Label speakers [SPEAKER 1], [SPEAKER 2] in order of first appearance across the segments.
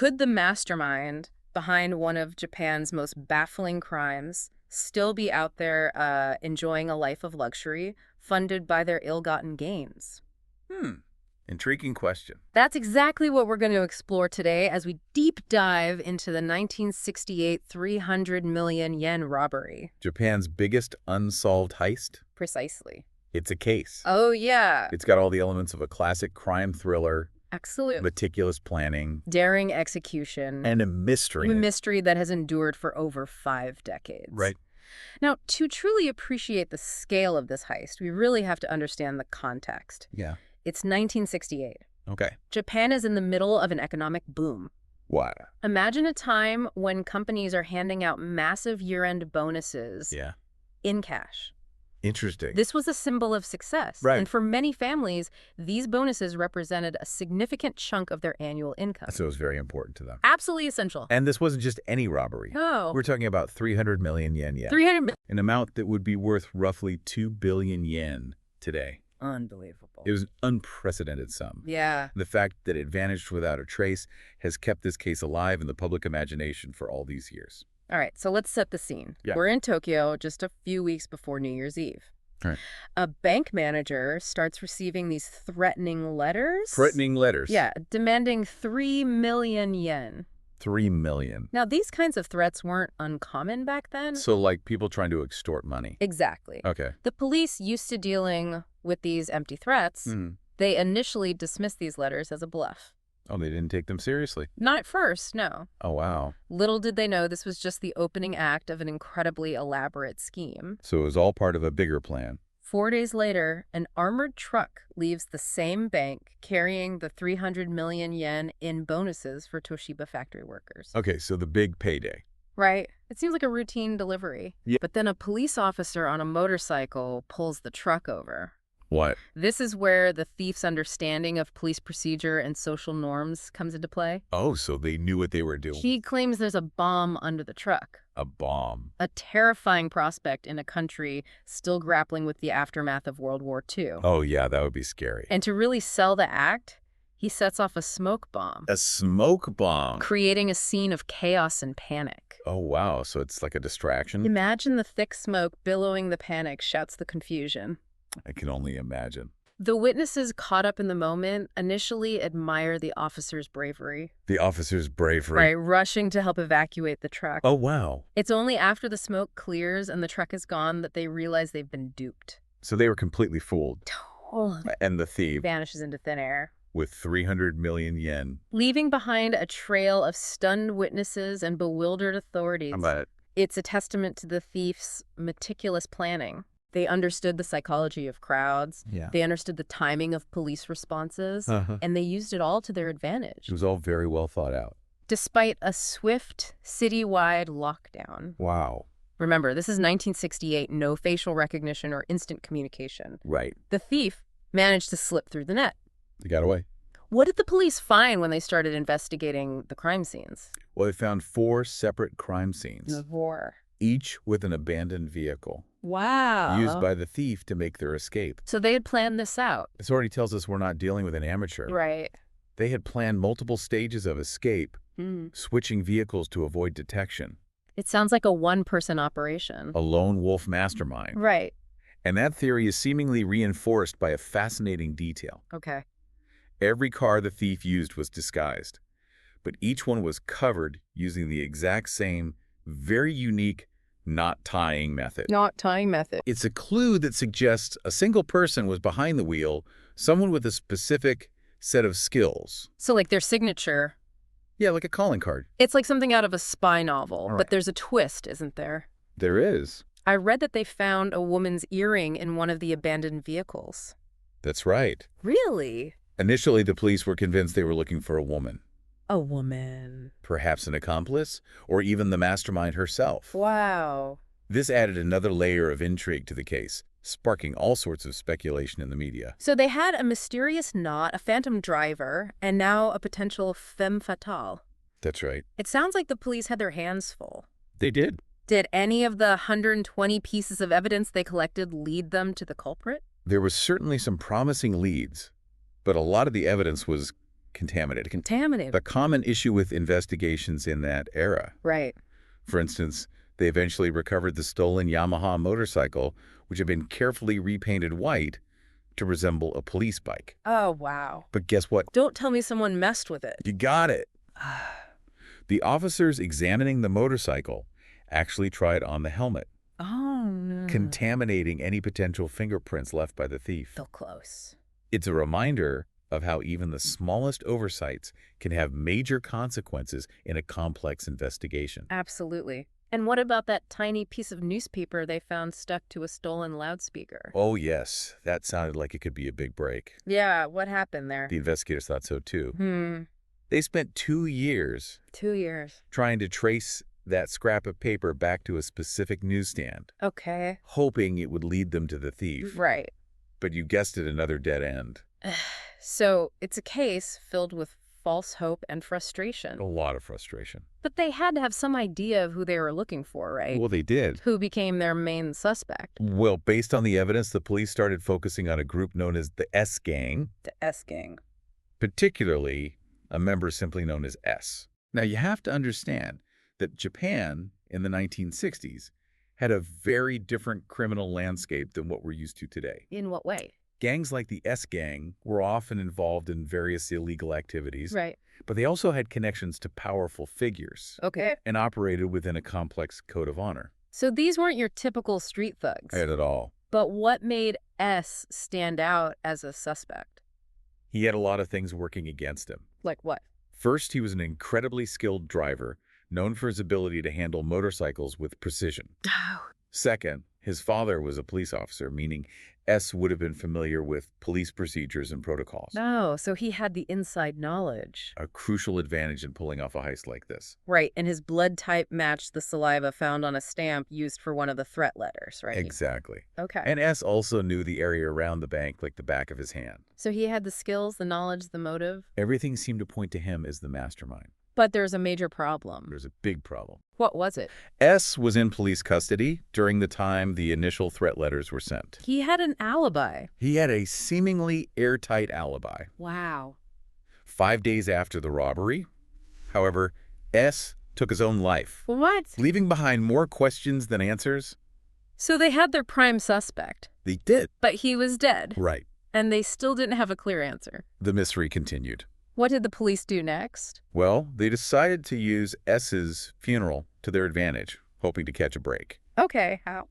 [SPEAKER 1] Could the mastermind behind one of Japan's most baffling crimes still be out there enjoying a life of luxury funded by their ill-gotten gains?
[SPEAKER 2] Intriguing question.
[SPEAKER 1] That's exactly what we're going to explore today as we deep dive into the 1968 300 million yen robbery.
[SPEAKER 2] Japan's biggest unsolved heist?
[SPEAKER 1] Precisely.
[SPEAKER 2] It's a case.
[SPEAKER 1] Oh, yeah.
[SPEAKER 2] It's got all the elements of a classic crime thriller,
[SPEAKER 1] Absolutely.
[SPEAKER 2] meticulous planning,
[SPEAKER 1] Daring execution.
[SPEAKER 2] and a mystery.
[SPEAKER 1] A mystery that has endured for over 5 decades.
[SPEAKER 2] Right.
[SPEAKER 1] Now, to truly appreciate the scale of this heist, we really have to understand the context.
[SPEAKER 2] Yeah.
[SPEAKER 1] It's 1968.
[SPEAKER 2] Okay.
[SPEAKER 1] Japan is in the middle of an economic boom.
[SPEAKER 2] What?
[SPEAKER 1] Imagine a time when companies are handing out massive year-end bonuses in cash.
[SPEAKER 2] Interesting.
[SPEAKER 1] This was a symbol of success.
[SPEAKER 2] Right.
[SPEAKER 1] And for many families, these bonuses represented a significant chunk of their annual income.
[SPEAKER 2] So it was very important to them.
[SPEAKER 1] Absolutely essential.
[SPEAKER 2] And this wasn't just any robbery.
[SPEAKER 1] No.
[SPEAKER 2] We're talking about 300 million yen.
[SPEAKER 1] 300 million.
[SPEAKER 2] An amount that would be worth roughly 2 billion yen today.
[SPEAKER 1] Unbelievable.
[SPEAKER 2] It was an unprecedented sum.
[SPEAKER 1] Yeah.
[SPEAKER 2] The fact that it vanished without a trace has kept this case alive in the public imagination for all these years.
[SPEAKER 1] All right, so let's set the scene.
[SPEAKER 2] Yeah.
[SPEAKER 1] We're in Tokyo just a few weeks before New Year's Eve.
[SPEAKER 2] All right.
[SPEAKER 1] A bank manager starts receiving these threatening letters.
[SPEAKER 2] Threatening letters.
[SPEAKER 1] Yeah, demanding 3 million yen.
[SPEAKER 2] 3 million.
[SPEAKER 1] Now, these kinds of threats weren't uncommon back then.
[SPEAKER 2] So like people trying to extort money.
[SPEAKER 1] Exactly.
[SPEAKER 2] Okay.
[SPEAKER 1] The police used to dealing with these empty threats. They initially dismissed these letters as a bluff.
[SPEAKER 2] Oh, they didn't take them seriously.
[SPEAKER 1] Not at first, no.
[SPEAKER 2] Oh, wow.
[SPEAKER 1] Little did they know this was just the opening act of an incredibly elaborate scheme.
[SPEAKER 2] So it was all part of a bigger plan.
[SPEAKER 1] 4 days later, an armored truck leaves the same bank carrying the 300 million yen in bonuses for Toshiba factory workers.
[SPEAKER 2] Okay, so the big payday.
[SPEAKER 1] Right. It seems like a routine delivery.
[SPEAKER 2] Yeah.
[SPEAKER 1] But then a police officer on a motorcycle pulls the truck over.
[SPEAKER 2] What?
[SPEAKER 1] This is where the thief's understanding of police procedure and social norms comes into play.
[SPEAKER 2] Oh, so they knew what they were doing.
[SPEAKER 1] He claims there's a bomb under the truck.
[SPEAKER 2] A bomb.
[SPEAKER 1] A terrifying prospect in a country still grappling with the aftermath of World War II.
[SPEAKER 2] Oh, yeah, that would be scary.
[SPEAKER 1] And to really sell the act, he sets off a smoke bomb.
[SPEAKER 2] A smoke bomb.
[SPEAKER 1] Creating a scene of chaos and panic.
[SPEAKER 2] Oh, wow. So it's like a distraction?
[SPEAKER 1] Imagine the thick smoke billowing the panic, shouts the confusion.
[SPEAKER 2] I can only imagine.
[SPEAKER 1] The witnesses caught up in the moment initially admire the officer's bravery.
[SPEAKER 2] The officer's bravery.
[SPEAKER 1] Right, rushing to help evacuate the truck.
[SPEAKER 2] Oh, wow.
[SPEAKER 1] It's only after the smoke clears and the truck is gone that they realize they've been duped.
[SPEAKER 2] So they were completely fooled.
[SPEAKER 1] Totally.
[SPEAKER 2] And the thief,
[SPEAKER 1] Vanishes into thin air,
[SPEAKER 2] with 300 million yen.
[SPEAKER 1] leaving behind a trail of stunned witnesses and bewildered authorities.
[SPEAKER 2] But
[SPEAKER 1] It's a testament to the thief's meticulous planning. They understood the psychology of crowds.
[SPEAKER 2] yeah.
[SPEAKER 1] They understood the timing of police responses. And they used it all to their advantage.
[SPEAKER 2] It was all very well thought out.
[SPEAKER 1] Despite a swift citywide lockdown.
[SPEAKER 2] Wow.
[SPEAKER 1] Remember, this is 1968, no facial recognition or instant communication.
[SPEAKER 2] Right.
[SPEAKER 1] The thief managed to slip through the net.
[SPEAKER 2] They got away.
[SPEAKER 1] What did the police find when they started investigating the crime scenes?
[SPEAKER 2] Well, they found 4 separate crime scenes,
[SPEAKER 1] War.
[SPEAKER 2] each with an abandoned vehicle,
[SPEAKER 1] Wow.
[SPEAKER 2] used by the thief to make their escape.
[SPEAKER 1] So they had planned this out.
[SPEAKER 2] This already tells us we're not dealing with an amateur.
[SPEAKER 1] Right.
[SPEAKER 2] They had planned multiple stages of escape, switching vehicles to avoid detection.
[SPEAKER 1] It sounds like a one-person operation.
[SPEAKER 2] A lone wolf mastermind.
[SPEAKER 1] Right.
[SPEAKER 2] And that theory is seemingly reinforced by a fascinating detail.
[SPEAKER 1] Okay.
[SPEAKER 2] Every car the thief used was disguised, but each one was covered using the exact same, very unique knot tying method.
[SPEAKER 1] Knot tying method.
[SPEAKER 2] It's a clue that suggests a single person was behind the wheel, someone with a specific set of skills.
[SPEAKER 1] So like their signature.
[SPEAKER 2] Yeah, like a calling card.
[SPEAKER 1] It's like something out of a spy novel,
[SPEAKER 2] Right.
[SPEAKER 1] but there's a twist, isn't there?
[SPEAKER 2] There is.
[SPEAKER 1] I read that they found a woman's earring in one of the abandoned vehicles.
[SPEAKER 2] That's right.
[SPEAKER 1] Really?
[SPEAKER 2] Initially, the police were convinced they were looking for a woman,
[SPEAKER 1] A woman.
[SPEAKER 2] perhaps an accomplice, or even the mastermind herself.
[SPEAKER 1] Wow.
[SPEAKER 2] This added another layer of intrigue to the case, sparking all sorts of speculation in the media.
[SPEAKER 1] So they had a mysterious knot, a phantom driver, and now a potential femme fatale.
[SPEAKER 2] That's right.
[SPEAKER 1] It sounds like the police had their hands full.
[SPEAKER 2] They did.
[SPEAKER 1] Did any of the 120 pieces of evidence they collected lead them to the culprit?
[SPEAKER 2] There was certainly some promising leads, but a lot of the evidence was contaminated.
[SPEAKER 1] Contaminated.
[SPEAKER 2] A common issue with investigations in that era.
[SPEAKER 1] Right.
[SPEAKER 2] For instance, they eventually recovered the stolen Yamaha motorcycle, which had been carefully repainted white to resemble a police bike.
[SPEAKER 1] Oh, wow.
[SPEAKER 2] But guess what?
[SPEAKER 1] Don't tell me someone messed with it.
[SPEAKER 2] You got it. The officers examining the motorcycle actually tried on the helmet,
[SPEAKER 1] Oh, no.
[SPEAKER 2] contaminating any potential fingerprints left by the thief.
[SPEAKER 1] So close.
[SPEAKER 2] It's a reminder of how even the smallest oversights can have major consequences in a complex investigation.
[SPEAKER 1] Absolutely. And what about that tiny piece of newspaper they found stuck to a stolen loudspeaker?
[SPEAKER 2] Oh, yes. That sounded like it could be a big break.
[SPEAKER 1] Yeah, what happened there?
[SPEAKER 2] The investigators thought so, too.
[SPEAKER 1] Hmm.
[SPEAKER 2] They spent 2 years
[SPEAKER 1] 2 years.
[SPEAKER 2] trying to trace that scrap of paper back to a specific newsstand,
[SPEAKER 1] Okay.
[SPEAKER 2] hoping it would lead them to the thief.
[SPEAKER 1] Right.
[SPEAKER 2] But you guessed it, another dead end.
[SPEAKER 1] So it's a case filled with false hope and frustration.
[SPEAKER 2] A lot of frustration.
[SPEAKER 1] But they had to have some idea of who they were looking for, right?
[SPEAKER 2] Well, they did.
[SPEAKER 1] Who became their main suspect?
[SPEAKER 2] Well, based on the evidence, the police started focusing on a group known as the S Gang,
[SPEAKER 1] The S Gang.
[SPEAKER 2] particularly a member simply known as S. Now, you have to understand that Japan in the 1960s had a very different criminal landscape than what we're used to today.
[SPEAKER 1] In what way?
[SPEAKER 2] Gangs like the S Gang were often involved in various illegal activities,
[SPEAKER 1] Right.
[SPEAKER 2] but they also had connections to powerful figures
[SPEAKER 1] Okay.
[SPEAKER 2] and operated within a complex code of honor.
[SPEAKER 1] So these weren't your typical street thugs.
[SPEAKER 2] Not at all.
[SPEAKER 1] But what made S stand out as a suspect?
[SPEAKER 2] He had a lot of things working against him.
[SPEAKER 1] Like what?
[SPEAKER 2] First, he was an incredibly skilled driver, known for his ability to handle motorcycles with precision.
[SPEAKER 1] Oh.
[SPEAKER 2] Second, his father was a police officer, meaning S would have been familiar with police procedures and protocols.
[SPEAKER 1] No, so he had the inside knowledge.
[SPEAKER 2] A crucial advantage in pulling off a heist like this.
[SPEAKER 1] Right, and his blood type matched the saliva found on a stamp used for one of the threat letters, right?
[SPEAKER 2] Exactly.
[SPEAKER 1] Okay.
[SPEAKER 2] And S also knew the area around the bank like the back of his hand.
[SPEAKER 1] So he had the skills, the knowledge, the motive.
[SPEAKER 2] Everything seemed to point to him as the mastermind.
[SPEAKER 1] But there's a major problem.
[SPEAKER 2] There's a big problem.
[SPEAKER 1] What was it?
[SPEAKER 2] S was in police custody during the time the initial threat letters were sent.
[SPEAKER 1] He had an alibi.
[SPEAKER 2] He had a seemingly airtight alibi.
[SPEAKER 1] Wow.
[SPEAKER 2] 5 days after the robbery, however, S took his own life,
[SPEAKER 1] What?
[SPEAKER 2] leaving behind more questions than answers.
[SPEAKER 1] So they had their prime suspect,
[SPEAKER 2] They did.
[SPEAKER 1] but he was dead,
[SPEAKER 2] Right.
[SPEAKER 1] and they still didn't have a clear answer.
[SPEAKER 2] The mystery continued.
[SPEAKER 1] What did the police do next?
[SPEAKER 2] Well, they decided to use S's funeral to their advantage, hoping to catch a break.
[SPEAKER 1] Okay, how?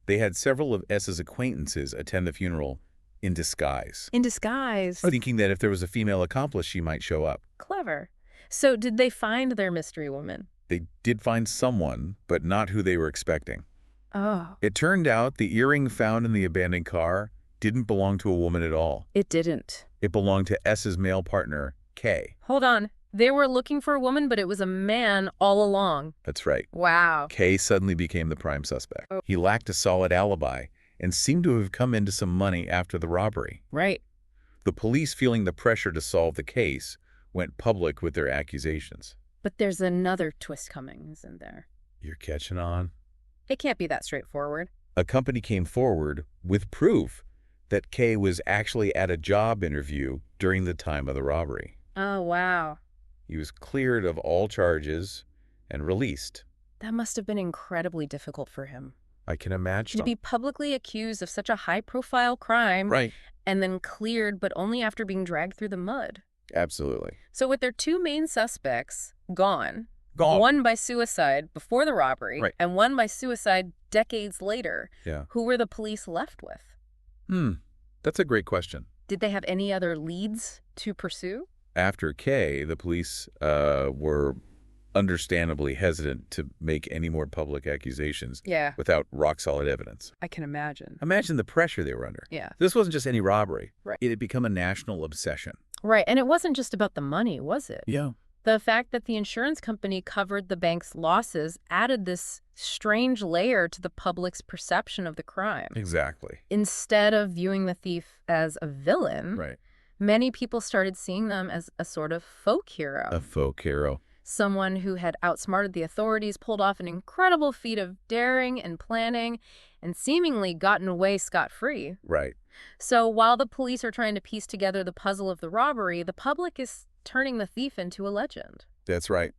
[SPEAKER 2] They had several of S's acquaintances attend the funeral in disguise,
[SPEAKER 1] In disguise.
[SPEAKER 2] thinking that if there was a female accomplice, she might show up.
[SPEAKER 1] Clever. So did they find their mystery woman?
[SPEAKER 2] They did find someone, but not who they were expecting.
[SPEAKER 1] Oh.
[SPEAKER 2] It turned out the earring found in the abandoned car didn't belong to a woman at all.
[SPEAKER 1] It didn't.
[SPEAKER 2] It belonged to S's male partner, K.
[SPEAKER 1] Hold on. They were looking for a woman, but it was a man all along.
[SPEAKER 2] That's right.
[SPEAKER 1] Wow.
[SPEAKER 2] K suddenly became the prime suspect.
[SPEAKER 1] Oh.
[SPEAKER 2] He lacked a solid alibi and seemed to have come into some money after the robbery.
[SPEAKER 1] Right.
[SPEAKER 2] The police, feeling the pressure to solve the case, went public with their accusations.
[SPEAKER 1] But there's another twist coming, isn't there?
[SPEAKER 2] You're catching on?
[SPEAKER 1] It can't be that straightforward.
[SPEAKER 2] A company came forward with proof that K was actually at a job interview during the time of the robbery.
[SPEAKER 1] Oh, wow.
[SPEAKER 2] He was cleared of all charges and released.
[SPEAKER 1] That must have been incredibly difficult for him.
[SPEAKER 2] I can imagine.
[SPEAKER 1] To be publicly accused of such a high-profile crime
[SPEAKER 2] Right.
[SPEAKER 1] and then cleared, but only after being dragged through the mud.
[SPEAKER 2] Absolutely.
[SPEAKER 1] So with their two main suspects gone,
[SPEAKER 2] Gone.
[SPEAKER 1] one by suicide before the robbery,
[SPEAKER 2] Right.
[SPEAKER 1] and one by suicide decades later,
[SPEAKER 2] Yeah.
[SPEAKER 1] who were the police left with?
[SPEAKER 2] That's a great question.
[SPEAKER 1] Did they have any other leads to pursue?
[SPEAKER 2] After K, the police were understandably hesitant to make any more public accusations
[SPEAKER 1] Yeah,
[SPEAKER 2] without rock-solid evidence.
[SPEAKER 1] I can imagine.
[SPEAKER 2] Imagine the pressure they were under.
[SPEAKER 1] Yeah.
[SPEAKER 2] This wasn't just any robbery.
[SPEAKER 1] Right.
[SPEAKER 2] It had become a national obsession.
[SPEAKER 1] Right, and it wasn't just about the money, was it?
[SPEAKER 2] Yeah.
[SPEAKER 1] The fact that the insurance company covered the bank's losses added this strange layer to the public's perception of the crime.
[SPEAKER 2] Exactly.
[SPEAKER 1] Instead of viewing the thief as a villain,
[SPEAKER 2] Right.
[SPEAKER 1] many people started seeing them as a sort of folk hero.
[SPEAKER 2] A folk hero.
[SPEAKER 1] Someone who had outsmarted the authorities, pulled off an incredible feat of daring and planning, and seemingly gotten away scot-free.
[SPEAKER 2] Right.
[SPEAKER 1] So while the police are trying to piece together the puzzle of the robbery, the public is turning the thief into a legend.
[SPEAKER 2] That's right.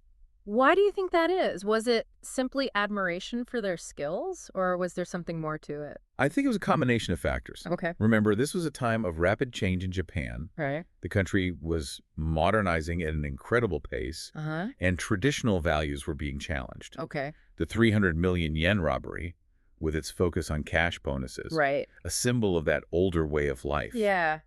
[SPEAKER 1] Why do you think that is? Was it simply admiration for their skills, or was there something more to it?
[SPEAKER 2] I think it was a combination of factors.
[SPEAKER 1] Okay.
[SPEAKER 2] Remember, this was a time of rapid change in Japan.
[SPEAKER 1] Right.
[SPEAKER 2] The country was modernizing at an incredible pace,
[SPEAKER 1] Uh-huh.
[SPEAKER 2] and traditional values were being challenged.
[SPEAKER 1] Okay.
[SPEAKER 2] The 300 million yen robbery, with its focus on cash bonuses,
[SPEAKER 1] Right.
[SPEAKER 2] a symbol of that older way of life,
[SPEAKER 1] Yeah.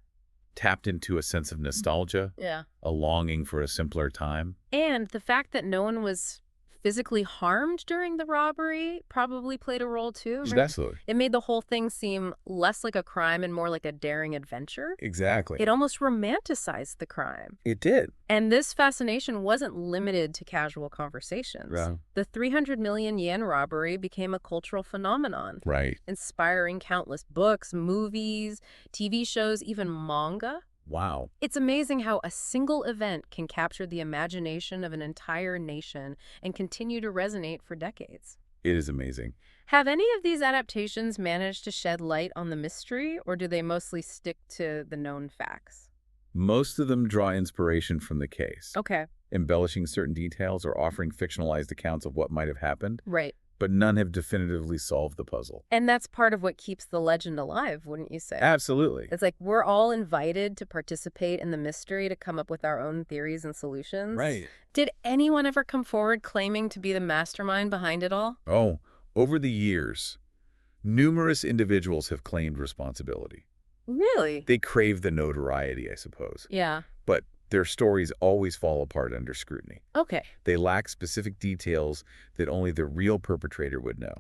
[SPEAKER 2] tapped into a sense of nostalgia,
[SPEAKER 1] Yeah.
[SPEAKER 2] a longing for a simpler time.
[SPEAKER 1] And the fact that no one was physically harmed during the robbery probably played a role too. Right?
[SPEAKER 2] Absolutely.
[SPEAKER 1] It made the whole thing seem less like a crime and more like a daring adventure.
[SPEAKER 2] Exactly.
[SPEAKER 1] It almost romanticized the crime.
[SPEAKER 2] It did.
[SPEAKER 1] And this fascination wasn't limited to casual conversations.
[SPEAKER 2] Right.
[SPEAKER 1] The 300 million yen robbery became a cultural phenomenon,
[SPEAKER 2] Right.
[SPEAKER 1] inspiring countless books, movies, TV shows, even manga.
[SPEAKER 2] Wow.
[SPEAKER 1] It's amazing how a single event can capture the imagination of an entire nation and continue to resonate for decades.
[SPEAKER 2] It is amazing.
[SPEAKER 1] Have any of these adaptations managed to shed light on the mystery, or do they mostly stick to the known facts?
[SPEAKER 2] Most of them draw inspiration from the case,
[SPEAKER 1] Okay,
[SPEAKER 2] embellishing certain details or offering fictionalized accounts of what might have happened,
[SPEAKER 1] right.
[SPEAKER 2] but none have definitively solved the puzzle.
[SPEAKER 1] And that's part of what keeps the legend alive, wouldn't you say?
[SPEAKER 2] Absolutely.
[SPEAKER 1] It's like we're all invited to participate in the mystery, to come up with our own theories and solutions.
[SPEAKER 2] Right.
[SPEAKER 1] Did anyone ever come forward claiming to be the mastermind behind it all?
[SPEAKER 2] Oh, over the years, numerous individuals have claimed responsibility.
[SPEAKER 1] Really?
[SPEAKER 2] They crave the notoriety, I suppose.
[SPEAKER 1] Yeah.
[SPEAKER 2] But their stories always fall apart under scrutiny.
[SPEAKER 1] Okay.
[SPEAKER 2] They lack specific details that only the real perpetrator would know.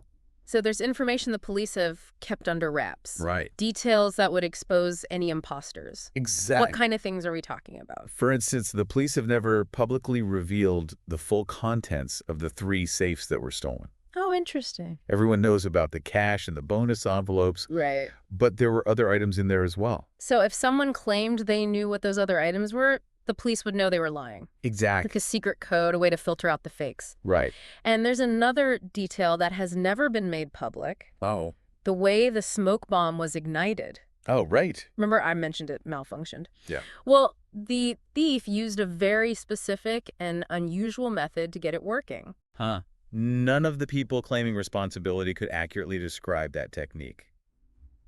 [SPEAKER 1] So there's information the police have kept under wraps.
[SPEAKER 2] Right.
[SPEAKER 1] Details that would expose any imposters.
[SPEAKER 2] Exactly.
[SPEAKER 1] What kind of things are we talking about?
[SPEAKER 2] For instance, the police have never publicly revealed the full contents of the 3 safes that were stolen.
[SPEAKER 1] Oh, interesting.
[SPEAKER 2] Everyone knows about the cash and the bonus envelopes,
[SPEAKER 1] Right.
[SPEAKER 2] but there were other items in there as well.
[SPEAKER 1] So if someone claimed they knew what those other items were, the police would know they were lying.
[SPEAKER 2] Exactly.
[SPEAKER 1] Like a secret code, a way to filter out the fakes.
[SPEAKER 2] Right.
[SPEAKER 1] And there's another detail that has never been made public.
[SPEAKER 2] Oh.
[SPEAKER 1] The way the smoke bomb was ignited.
[SPEAKER 2] Oh, right.
[SPEAKER 1] Remember, I mentioned it malfunctioned.
[SPEAKER 2] Yeah.
[SPEAKER 1] Well, the thief used a very specific and unusual method to get it working.
[SPEAKER 2] Huh. None of the people claiming responsibility could accurately describe that technique.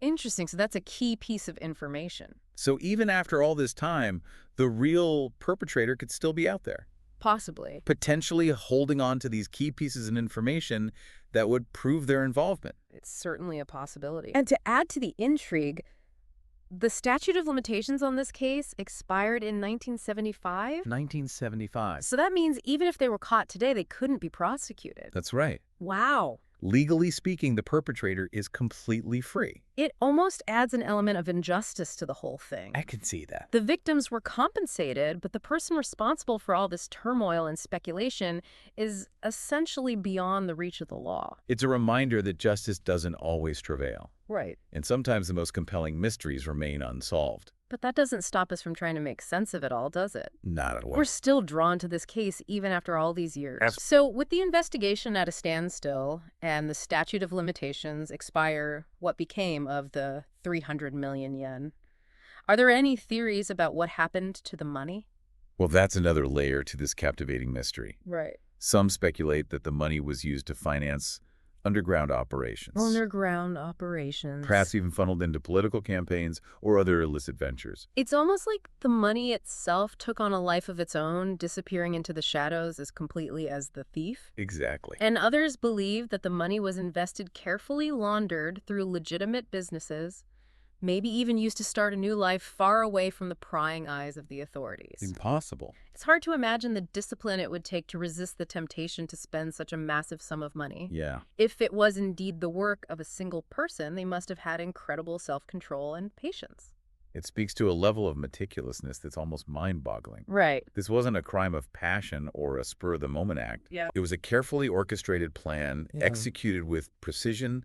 [SPEAKER 1] Interesting. So that's a key piece of information.
[SPEAKER 2] So even after all this time, the real perpetrator could still be out there,
[SPEAKER 1] Possibly.
[SPEAKER 2] potentially holding on to these key pieces of information that would prove their involvement.
[SPEAKER 1] It's certainly a possibility. And to add to the intrigue, the statute of limitations on this case expired in 1975.
[SPEAKER 2] 1975.
[SPEAKER 1] So that means even if they were caught today, they couldn't be prosecuted.
[SPEAKER 2] That's right.
[SPEAKER 1] Wow.
[SPEAKER 2] Legally speaking, the perpetrator is completely free.
[SPEAKER 1] It almost adds an element of injustice to the whole thing.
[SPEAKER 2] I can see that.
[SPEAKER 1] The victims were compensated, but the person responsible for all this turmoil and speculation is essentially beyond the reach of the law.
[SPEAKER 2] It's a reminder that justice doesn't always prevail,
[SPEAKER 1] Right.
[SPEAKER 2] and sometimes the most compelling mysteries remain unsolved.
[SPEAKER 1] But that doesn't stop us from trying to make sense of it all, does it?
[SPEAKER 2] Not at all.
[SPEAKER 1] We're still drawn to this case even after all these years.
[SPEAKER 2] Abs-
[SPEAKER 1] So with the investigation at a standstill and the statute of limitations expire, what became of the 300 million yen? Are there any theories about what happened to the money?
[SPEAKER 2] Well, that's another layer to this captivating mystery.
[SPEAKER 1] Right.
[SPEAKER 2] Some speculate that the money was used to finance underground operations,
[SPEAKER 1] Underground operations.
[SPEAKER 2] perhaps even funneled into political campaigns or other illicit ventures.
[SPEAKER 1] It's almost like the money itself took on a life of its own, disappearing into the shadows as completely as the thief.
[SPEAKER 2] Exactly.
[SPEAKER 1] And others believe that the money was invested carefully, laundered through legitimate businesses, maybe even used to start a new life far away from the prying eyes of the authorities.
[SPEAKER 2] Impossible.
[SPEAKER 1] It's hard to imagine the discipline it would take to resist the temptation to spend such a massive sum of money.
[SPEAKER 2] Yeah.
[SPEAKER 1] If it was indeed the work of a single person, they must have had incredible self-control and patience.
[SPEAKER 2] It speaks to a level of meticulousness that's almost mind-boggling.
[SPEAKER 1] Right.
[SPEAKER 2] This wasn't a crime of passion or a spur-of-the-moment act.
[SPEAKER 1] Yeah.
[SPEAKER 2] It was a carefully orchestrated plan, executed with precision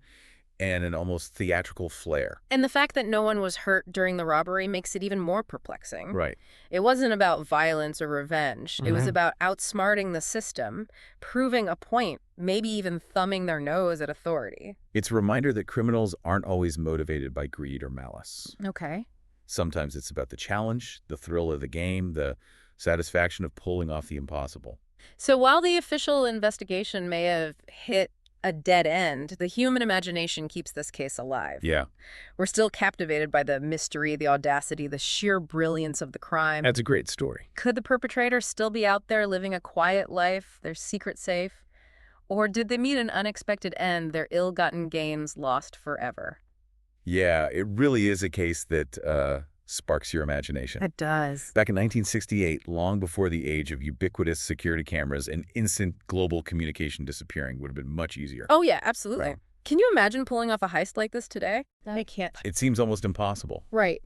[SPEAKER 2] and an almost theatrical flair.
[SPEAKER 1] And the fact that no one was hurt during the robbery makes it even more perplexing.
[SPEAKER 2] Right.
[SPEAKER 1] It wasn't about violence or revenge. It was about outsmarting the system, proving a point, maybe even thumbing their nose at authority.
[SPEAKER 2] It's a reminder that criminals aren't always motivated by greed or malice.
[SPEAKER 1] Okay.
[SPEAKER 2] Sometimes it's about the challenge, the thrill of the game, the satisfaction of pulling off the impossible.
[SPEAKER 1] So while the official investigation may have hit a dead end, the human imagination keeps this case alive.
[SPEAKER 2] Yeah,
[SPEAKER 1] We're still captivated by the mystery, the audacity, the sheer brilliance of the crime.
[SPEAKER 2] that's a great story.
[SPEAKER 1] Could the perpetrator still be out there living a quiet life, their secret safe? Or did they meet an unexpected end, their ill-gotten gains lost forever?
[SPEAKER 2] Yeah, it really is a case that sparks your imagination.
[SPEAKER 1] It does.
[SPEAKER 2] Back in 1968, long before the age of ubiquitous security cameras and instant global communication disappearing would have been much easier.
[SPEAKER 1] Oh, yeah, absolutely.
[SPEAKER 2] Right.
[SPEAKER 1] Can you imagine pulling off a heist like this today? I can't.
[SPEAKER 2] It seems almost impossible.
[SPEAKER 1] Right.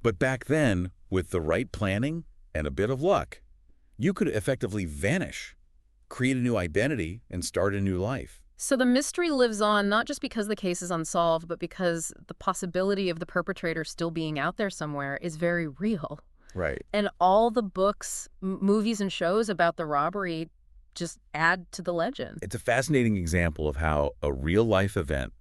[SPEAKER 2] But back then, with the right planning and a bit of luck, you could effectively vanish, create a new identity, and start a new life.
[SPEAKER 1] So the mystery lives on not just because the case is unsolved, but because the possibility of the perpetrator still being out there somewhere is very real.
[SPEAKER 2] Right.
[SPEAKER 1] And all the books, movies, and shows about the robbery just add to the legend.
[SPEAKER 2] It's a fascinating example of how a real-life event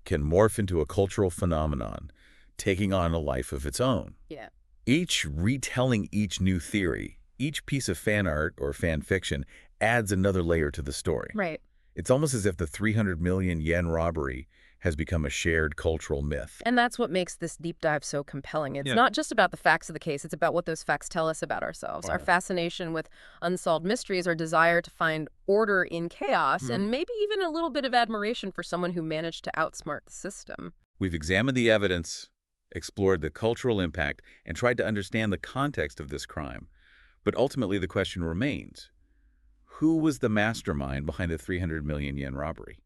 [SPEAKER 2] can morph into a cultural phenomenon, taking on a life of its own.
[SPEAKER 1] Yeah.
[SPEAKER 2] Each retelling each new theory, each piece of fan art or fan fiction adds another layer to the story.
[SPEAKER 1] Right.
[SPEAKER 2] It's almost as if the 300 million yen robbery has become a shared cultural myth.
[SPEAKER 1] And that's what makes this deep dive so compelling. It's
[SPEAKER 2] Yeah.
[SPEAKER 1] not just about the facts of the case, it's about what those facts tell us about ourselves. Our
[SPEAKER 2] Wow.
[SPEAKER 1] fascination with unsolved mysteries, our desire to find order in chaos,
[SPEAKER 2] Mhm.
[SPEAKER 1] and maybe even a little bit of admiration for someone who managed to outsmart the system.
[SPEAKER 2] We've examined the evidence, explored the cultural impact, and tried to understand the context of this crime. But ultimately, the question remains, who was the mastermind behind the 300 million yen robbery?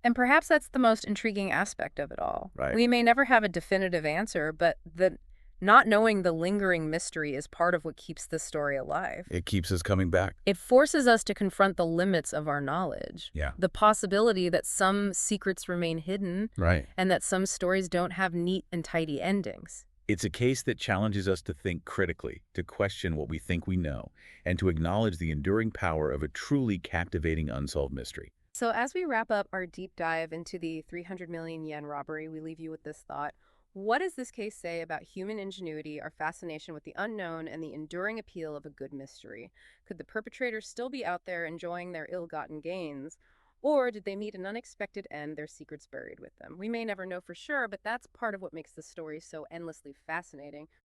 [SPEAKER 1] And perhaps that's the most intriguing aspect of it all.
[SPEAKER 2] Right.
[SPEAKER 1] We may never have a definitive answer, but the not knowing the lingering mystery is part of what keeps this story alive.
[SPEAKER 2] It keeps us coming back.
[SPEAKER 1] It forces us to confront the limits of our knowledge.
[SPEAKER 2] Yeah.
[SPEAKER 1] The possibility that some secrets remain hidden
[SPEAKER 2] Right.
[SPEAKER 1] and that some stories don't have neat and tidy endings.
[SPEAKER 2] It's a case that challenges us to think critically, to question what we think we know, and to acknowledge the enduring power of a truly captivating unsolved mystery.
[SPEAKER 1] So as we wrap up our deep dive into the 300 million yen robbery, we leave you with this thought. What does this case say about human ingenuity, our fascination with the unknown, and the enduring appeal of a good mystery? Could the perpetrators still be out there enjoying their ill-gotten gains? Or did they meet an unexpected end, their secrets buried with them? We may never know for sure, but that's part of what makes the story so endlessly fascinating.